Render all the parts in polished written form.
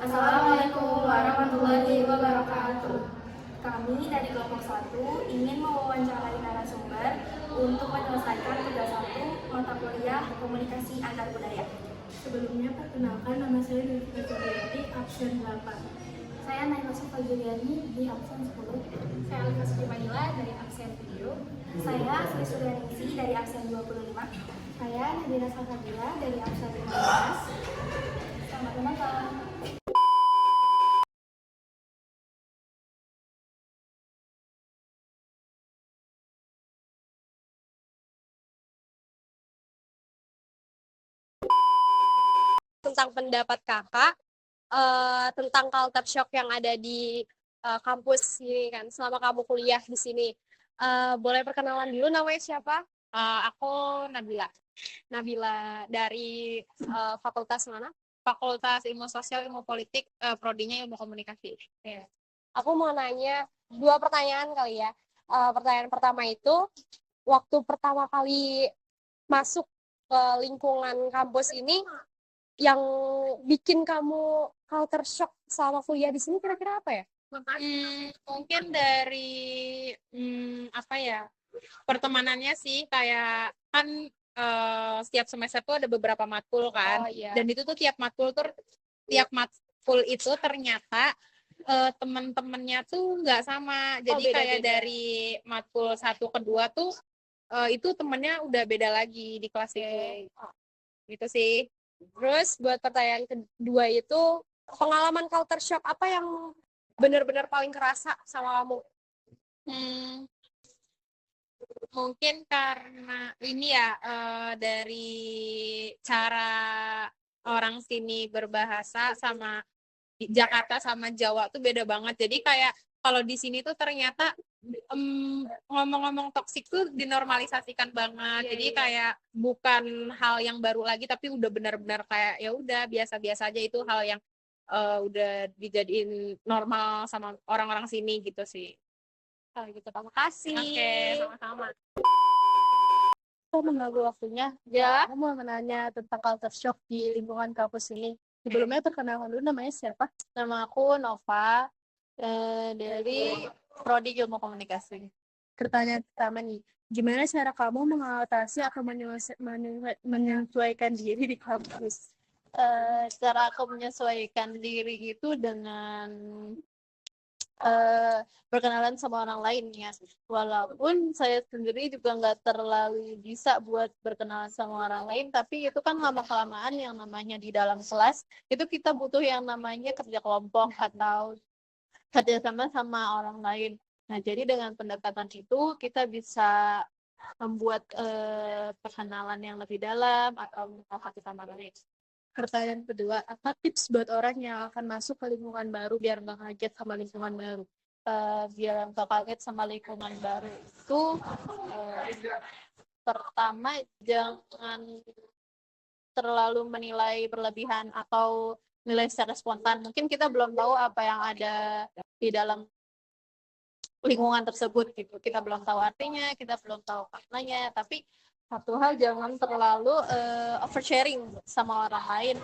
Assalamualaikum warahmatullahi wabarakatuh. Kami dari kelompok 1 ingin mewawancarai narasumber untuk menyelesaikan tugas 1 mata kuliah komunikasi antar budaya. Sebelumnya perkenalkan, nama saya Devika Juliati, absen 8. Saya Naila Sofa Juliani di absen 10. Saya Alika Sukimanila dari absen 7. Saya Sri Suryaningsi dari absen 25. Saya Nadira Salsabila dari absen 15. Selamat menonton. Tentang pendapat kakak tentang culture shock yang ada di kampus ini kan selama kamu kuliah di sini. Boleh perkenalan dulu, namanya siapa? Aku Nabila. Nabila dari fakultas mana? Fakultas Ilmu Sosial, Ilmu Politik, prodinya Ilmu Komunikasi. Ya. Aku mau nanya 2 pertanyaan kali ya. Pertanyaan pertama itu, waktu pertama kali masuk ke lingkungan kampus ini, yang bikin kamu culture shock selama kuliah di sini kira-kira apa ya? Mungkin dari apa ya, pertemanannya sih, kayak kan setiap semester tuh ada beberapa matkul kan. Oh, iya. Dan itu tuh tiap matkul itu ternyata teman-temannya tuh nggak sama. Jadi kayak beda-beda. dari matkul 1 ke 2 tuh itu temennya udah beda lagi di kelas itu. Gitu sih. Terus buat pertanyaan kedua itu, pengalaman culture shock apa yang benar-benar paling kerasa sama kamu? Mungkin karena ini ya, dari cara orang sini berbahasa sama di Jakarta sama Jawa tuh beda banget. Jadi kayak kalau di sini tuh ternyata ngomong-ngomong toksik tuh dinormalisasikan banget. Jadi kayak bukan hal yang baru lagi, tapi udah benar-benar kayak ya udah biasa-biasa aja, itu hal yang udah dijadiin normal sama orang-orang sini gitu sih. Kalau gitu, terima kasih. Oke, sama-sama. Aku mengganggu waktunya. Ya. Aku mau menanya tentang culture shock di lingkungan kampus ini. Sebelumnya perkenalkan dulu, namanya siapa? Nama aku Nova, dari Prodi Ilmu Komunikasi. Pertanyaan pertama nih, gimana cara kamu mengatasi atau menyesuaikan diri di kampus? Cara aku menyesuaikan diri itu dengan berkenalan sama orang lain ya. Walaupun saya sendiri juga nggak terlalu bisa buat berkenalan sama orang lain, tapi itu kan lama-kelamaan yang namanya di dalam kelas, itu kita butuh yang namanya kerja kelompok atau kerjasama sama orang lain. Nah, jadi dengan pendekatan itu kita bisa membuat perkenalan yang lebih dalam atau mengenal hati sama orang lain. Pertanyaan kedua, apa tips buat orang yang akan masuk ke lingkungan baru biar nggak kaget sama lingkungan baru? Biar nggak kaget sama lingkungan baru itu, pertama jangan terlalu menilai berlebihan atau nilai secara spontan. Mungkin kita belum tahu apa yang ada di dalam lingkungan tersebut gitu. Kita belum tahu artinya, kita belum tahu maknanya, tapi satu hal, jangan terlalu oversharing sama orang lain.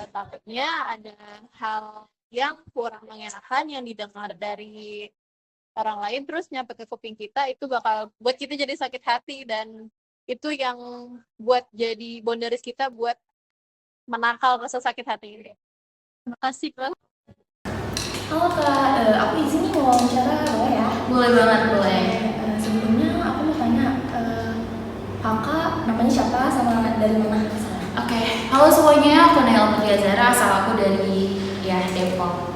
Takutnya ada hal yang kurang mengenakan yang didengar dari orang lain terus nyampe ke kuping kita, itu bakal buat kita jadi sakit hati, dan itu yang buat jadi boundaries kita buat menangkal rasa sakit hati ini. Terima kasih, Kak. Halo Kak, aku izin nih mau wawancara, boleh ya? Boleh banget, boleh. Sebelumnya aku mau tanya, kakak namanya siapa sama dari mana? Oke, halo semuanya, aku Naila Putri Azara, asal aku dari Depok.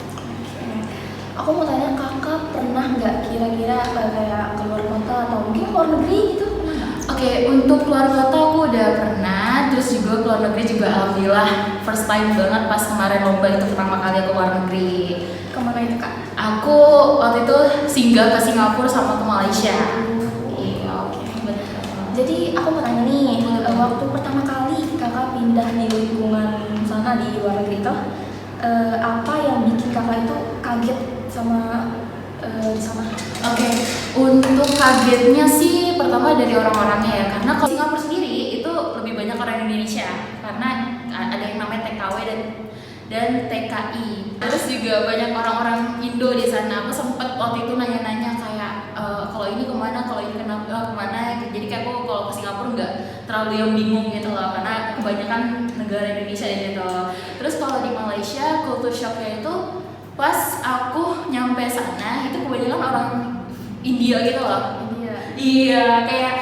Aku mau tanya, kakak pernah nggak kira-kira kayak keluar kota atau mungkin keluar negeri gitu? Oke, untuk keluar kota aku udah pernah, terus juga keluar negeri juga alhamdulillah first time banget pas kemarin lomba itu pertama kali aku keluar negeri. Kemana itu Kak? Aku waktu itu singgah ke Singapura sama ke Malaysia. Iya, oke. Jadi aku mau tanya nih, waktu pertama kali kakak pindah di lingkungan sana di luar negeri itu, apa yang bikin kakak itu kaget sama di sana? Oke, untuk kagetnya sih pertama dari orang-orangnya ya, karena kalau Singapura sendiri itu lebih banyak orang Indonesia, karena ada yang namanya TKW dan TKI. juga banyak orang-orang Indo di sana. Aku sempet waktu itu nanya-nanya kayak kalau ini kemana, kalau ini kemana. Jadi kayak aku kalau ke Singapura nggak terlalu yang bingung gitu loh, karena kebanyakan negara Indonesia gitu. Terus kalau di Malaysia culture shocknya itu pas aku nyampe sana itu kebanyakan orang India gitu loh. Iya, kayak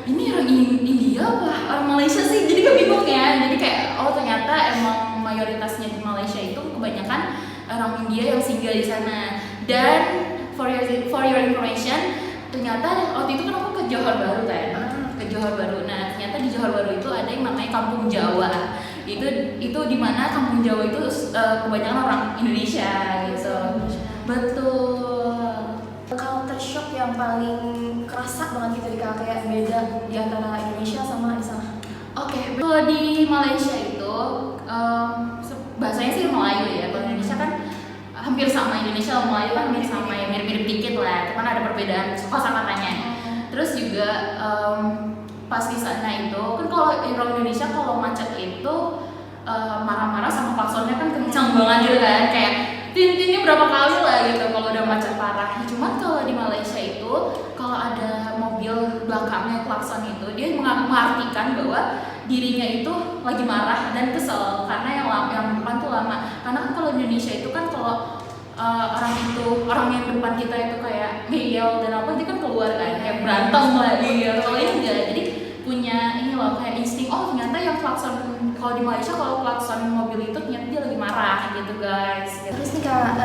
ini orang India apa orang Malaysia sih, jadi kebingung ya. Jadi kayak oh ternyata emang mayoritasnya di Malaysia itu kebanyakan orang India yang singgah di sana. Dan for your information, ternyata waktu itu kan aku ke Johor Bahru kan, ke Johor Bahru. Nah ternyata di Johor Bahru itu ada yang namanya Kampung Jawa. Itu di mana Kampung Jawa itu kebanyakan orang Indonesia gitu. Betul. Culture shock yang paling kerasa banget gitu di kakak, kayak beda di antara Indonesia sama di sana. Oke, kalau di Malaysia itu bahasanya sih Melayu ya. Kalau Indonesia kan hampir sama, Indonesia sama Melayu kan hampir sama ya, mirip-mirip dikit lah. Cuman ada perbedaan kosakatanya. Terus juga pas di sana itu kan kalau orang Indonesia kalau macet itu marah-marah sama klaksonnya kan kencang banget gitu kan, kayak tintinnya berapa kali lah gitu kalau udah macet parah. Cuman kalau di Malaysia itu kalau ada mobil belakangnya klakson itu dia mengartikan bahwa dirinya itu lagi marah dan kesel karena yang depan tuh lama. Karena kan kalau di Indonesia itu kan kalau orang yang depan kita itu kayak ngeyel dan apa dia kan keluar kan kayak berantem lah gitu. Kalau ini enggak, jadi punya ini loh kayak insting, oh ternyata yang klakson kalau di Malaysia kalau klakson mobil itu ternyata dia lagi marah gitu guys. Terus nih kak,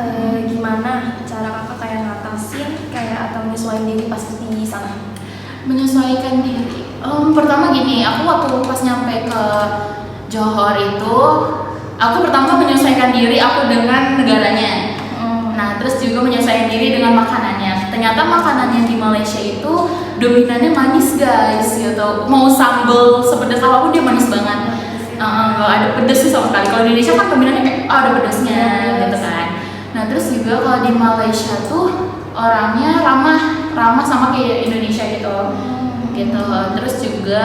gimana cara kakak kayak ngatasin kayak atau menyesuaikan diri pas di sana? Menyesuaikan diri. Pertama gini, aku waktu pas nyampe ke Johor itu, aku pertama menyesuaikan diri aku dengan negaranya. Nah, terus juga menyesuaikan diri dengan makanannya. Ternyata makanannya di Malaysia itu dominannya manis guys, gitu. Mau sambal sepedas apapun dia manis banget. Nggak ada pedas sih sama sekali. Kalau di Indonesia kan dominannya kayak ada pedasnya, gitu kan. Nah, terus juga kalau di Malaysia tuh orangnya ramah sama kayak Indonesia gitu. Gitu. Terus juga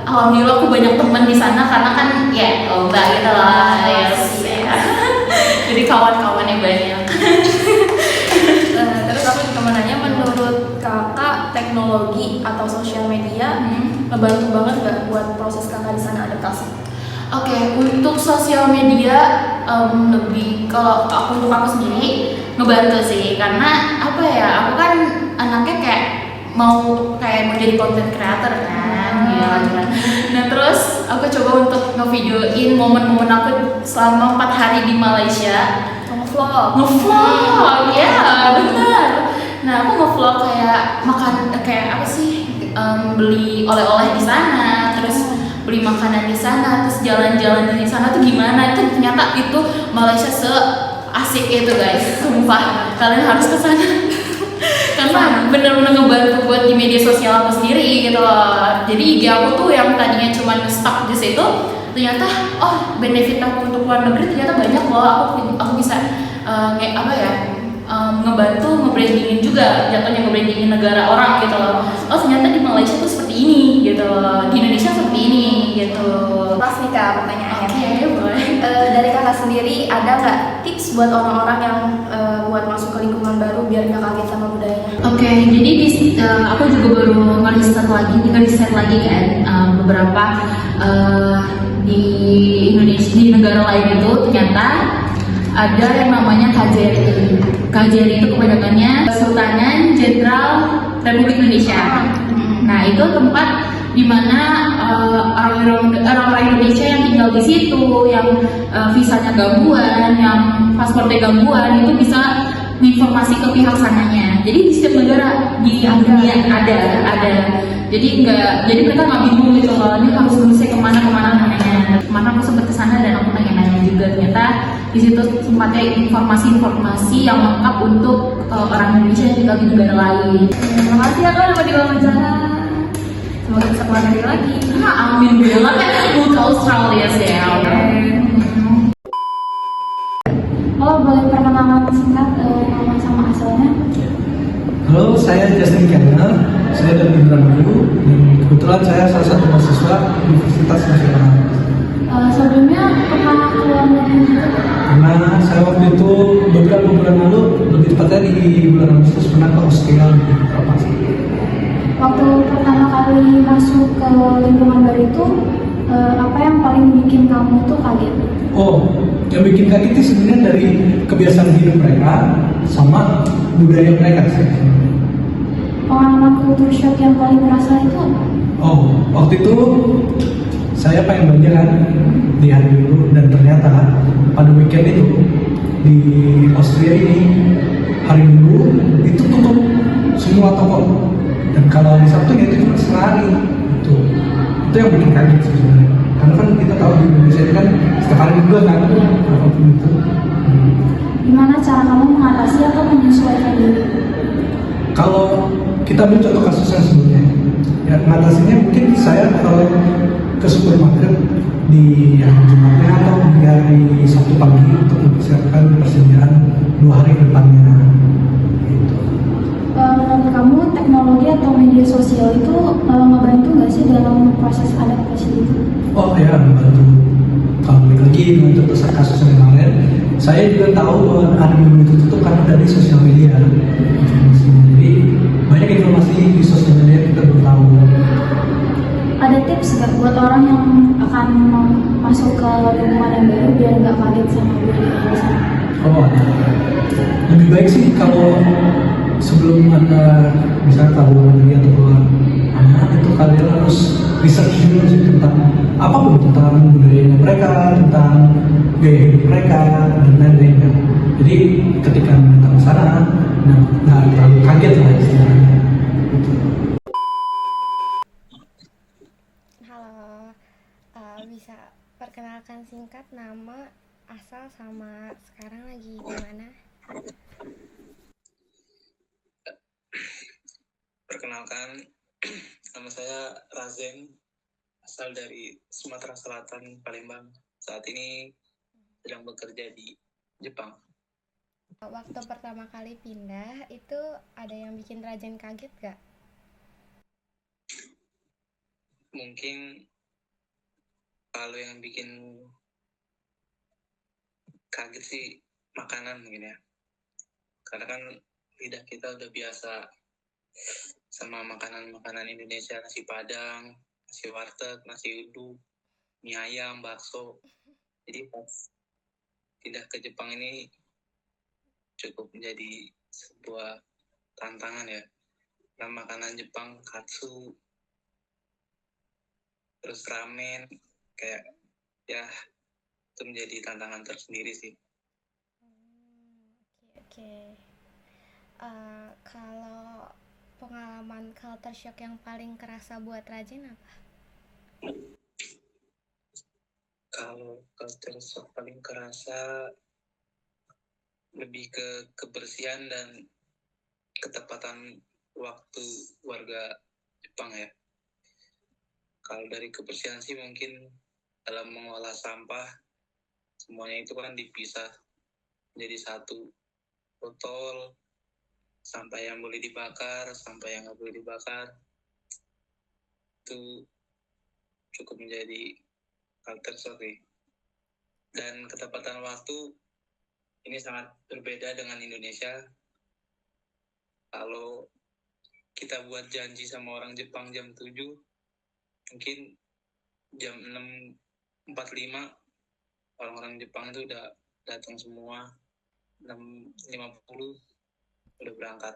alhamdulillah aku banyak teman di sana karena kan ya lomba gitu lah. Yes. Jadi kawan-kawannya banyak. Terus aku juga mau nanya, menurut kakak teknologi atau sosial media ngebantu banget gak buat proses kakak di sana adaptasi? Oke, untuk sosial media lebih kalau untuk aku sendiri ngebantu sih, karena apa ya, aku kan anaknya kayak mau jadi content creator kan, gitu kan. Nah terus aku coba untuk ngevideoin momen-momen aku selama 4 hari di Malaysia. Ngevlog, ya benar. Nah aku ngevlog kayak makan kayak apa sih, beli oleh-oleh di sana, terus beli makanan di sana, terus jalan-jalan di sana tuh gimana. Itu ternyata itu Malaysia se-asik itu guys, sumpah kalian harus ke sana. Karena bener-bener ngebantu buat di media sosial aku sendiri gitu loh. Jadi IG aku tuh yang tadinya cuma stuck di situ, ternyata oh benefit aku untuk luar negeri ternyata banyak loh. Aku bisa ngebantu nge-brandingin juga, jatuhnya nge-brandingin negara orang gitu loh. Oh ternyata di Malaysia tuh seperti ini gitu, di Indonesia seperti ini gitu. Pas nih kak pertanyaannya. Oke, boleh. Dari kakak sendiri ada nggak tips buat orang-orang yang buat masuk ke lingkungan baru biar nggak kaget sama budayanya? Oke, jadi aku juga baru ngeriset lagi kan beberapa di Indonesia, di negara lain itu ternyata ada yang namanya KJRI. KJRI itu kepanjangannya Kesultanan Jenderal Republik Indonesia. Nah itu tempat di mana orang-orang Indonesia yang tinggal di situ, yang visanya gangguan, yang paspornya gangguan, itu bisa informasi ke pihak sananya. Jadi di setiap negara di dunia ada. Jadi mereka nggak bingung gitu loh, ini harus saya kemana namanya. Kemana aku sempat kesana dan aku nanya juga, ternyata di situ tempatnya informasi yang lengkap untuk orang Indonesia yang tinggal di negara lain. Terima kasih ya kak udah diwawancara. Semoga bisa keluar negeri lagi. Amin banget kan, mau ke Australia sih. Oh boleh perkenalan singkat nama sama asalnya? Halo, saya Justin Kenner. Saya dari Indramayu dan kebetulan saya salah satu mahasiswa Universitas Nasional. Sebelumnya pernah keluar negeri juga? Karena saya waktu itu beberapa di bulan Agustus pernah ke Austria beberapa sih. Waktu pertama kali masuk ke lingkungan baru itu, apa yang paling bikin kamu tuh kaget? Oh, yang bikin kaget itu sebenarnya dari kebiasaan hidup mereka sama budaya mereka sih. Pengalaman culture shock yang paling terasa itu apa? Oh, waktu itu saya pengen belanja kan di hari Minggu, dan ternyata pada weekend itu di Austria ini hari Minggu itu tutup semua toko, dan kalau hari Sabtu ya itu cuma sehari. Itu yang bikin kaget sih sebenarnya, karena kan kita tahu di Indonesia itu kan setiap hari Minggu kan apapun itu. Gimana cara kamu mengatasi atau menyesuaikan diri? Kalau kita ambil contoh kasus yang sebelumnya, ya mengatasinya mungkin saya kalau ke supermarket di hari Jumatnya atau di hari Sabtu pagi untuk mempersiapkan persediaan 2 hari ke depannya. Gitu. Menurut kamu teknologi atau media sosial itu ngebantu nggak sih dalam proses adaptasi itu? Oh ya, membantu. Kalau balik lagi dengan contoh kasus yang kemarin, saya juga tahu bahwa hari Minggu itu tutup karena dari sosial media. Jadi banyak informasi di sosial media kita belum tahu. Ada tips nggak buat orang yang akan masuk ke lingkungan yang baru biar nggak kaget sama budaya di sana? Oh, ada. Lebih baik sih kalau sebelum Anda misalnya tahu negeri atau keluar mana, itu kalian harus research dulu sih tentang apapun, tentang budayanya mereka, tentang gaya hidup mereka, dan lain-lain kan. Jadi ketika datang ke sana, nggak terlalu kaget lah istilahnya. Gitu. Halo, bisa perkenalkan singkat nama, asal, sama sekarang lagi di mana? Perkenalkan, nama saya Razen, asal dari Sumatera Selatan, Palembang. Saat ini sedang bekerja di Jepang. Waktu pertama kali pindah, itu ada yang bikin Rajen kaget gak? Mungkin kalau yang bikin kaget sih makanan mungkin ya. Karena kan lidah kita udah biasa sama makanan-makanan Indonesia, nasi Padang, nasi warteg, nasi uduk, mie ayam, bakso. Jadi pas pindah ke Jepang ini cukup menjadi sebuah tantangan ya. Nah, makanan Jepang, katsu, terus ramen, kayak ya itu menjadi tantangan tersendiri sih. Oke. Kalau pengalaman culture shock yang paling kerasa buat Rajen apa? Kalau culture shock paling kerasa lebih ke kebersihan dan ketepatan waktu warga Jepang ya. Kalau dari kebersihan sih mungkin dalam mengolah sampah, semuanya itu kan dipisah menjadi satu botol, sampah yang boleh dibakar, sampah yang nggak boleh dibakar. Itu cukup menjadi culture shock ya. Dan ketepatan waktu ini sangat berbeda dengan Indonesia. Kalau kita buat janji sama orang Jepang jam 7, mungkin jam 6.45 orang-orang Jepang itu udah datang semua. 6.50 udah berangkat.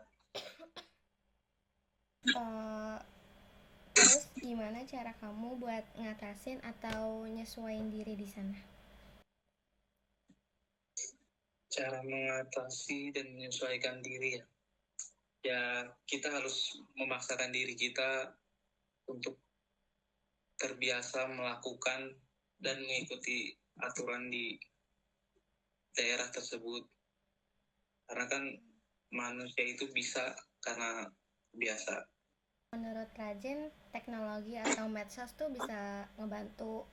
Terus gimana cara kamu buat ngatasin atau nyesuaiin diri di sana? Cara mengatasi dan menyesuaikan diri ya kita harus memaksakan diri kita untuk terbiasa melakukan dan mengikuti aturan di daerah tersebut, karena kan manusia itu bisa karena biasa. Menurut Rajen, teknologi atau medsos tuh bisa ngebantu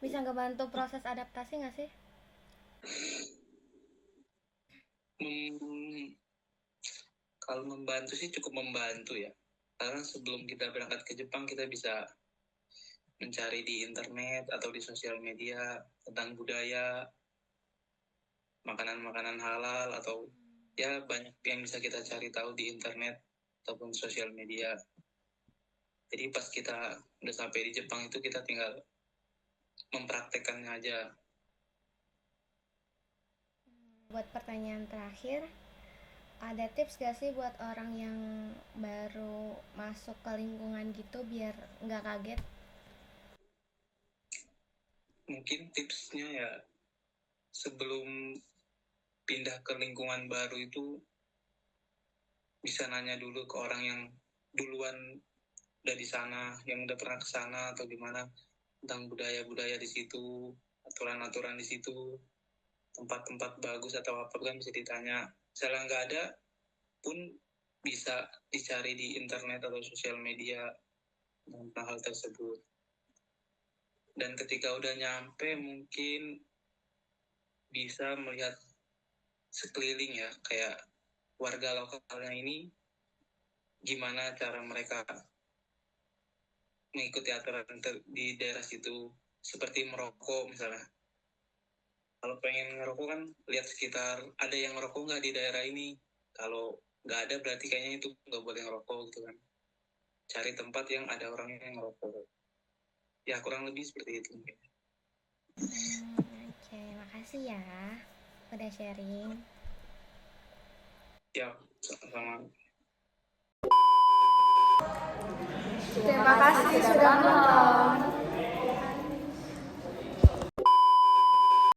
bisa ngebantu proses adaptasi nggak sih? Kalau membantu sih cukup membantu ya, karena sebelum kita berangkat ke Jepang kita bisa mencari di internet atau di sosial media tentang budaya, makanan-makanan halal atau ya banyak yang bisa kita cari tahu di internet ataupun sosial media. Jadi pas kita udah sampai di Jepang itu kita tinggal mempraktekannya aja. Buat pertanyaan terakhir, ada tips gak sih buat orang yang baru masuk ke lingkungan gitu biar nggak kaget? Mungkin tipsnya ya sebelum pindah ke lingkungan baru itu bisa nanya dulu ke orang yang duluan udah di sana, yang udah pernah ke sana atau gimana, tentang budaya-budaya di situ, aturan-aturan di situ, tempat-tempat bagus atau apa kan bisa ditanya. Misalnya nggak ada pun bisa dicari di internet atau sosial media tentang hal tersebut. Dan ketika udah nyampe mungkin bisa melihat sekeliling ya, kayak warga lokalnya ini gimana cara mereka mengikuti aturan di daerah situ, seperti merokok misalnya. Kalau pengen ngerokok kan lihat sekitar ada yang ngerokok nggak di daerah ini. Kalau nggak ada berarti kayaknya itu nggak boleh ngerokok gitu kan. Cari tempat yang ada orangnya yang ngerokok. Ya kurang lebih seperti itu. Oke, makasih ya udah sharing. Ya, sama-sama. Terima kasih sudah menonton.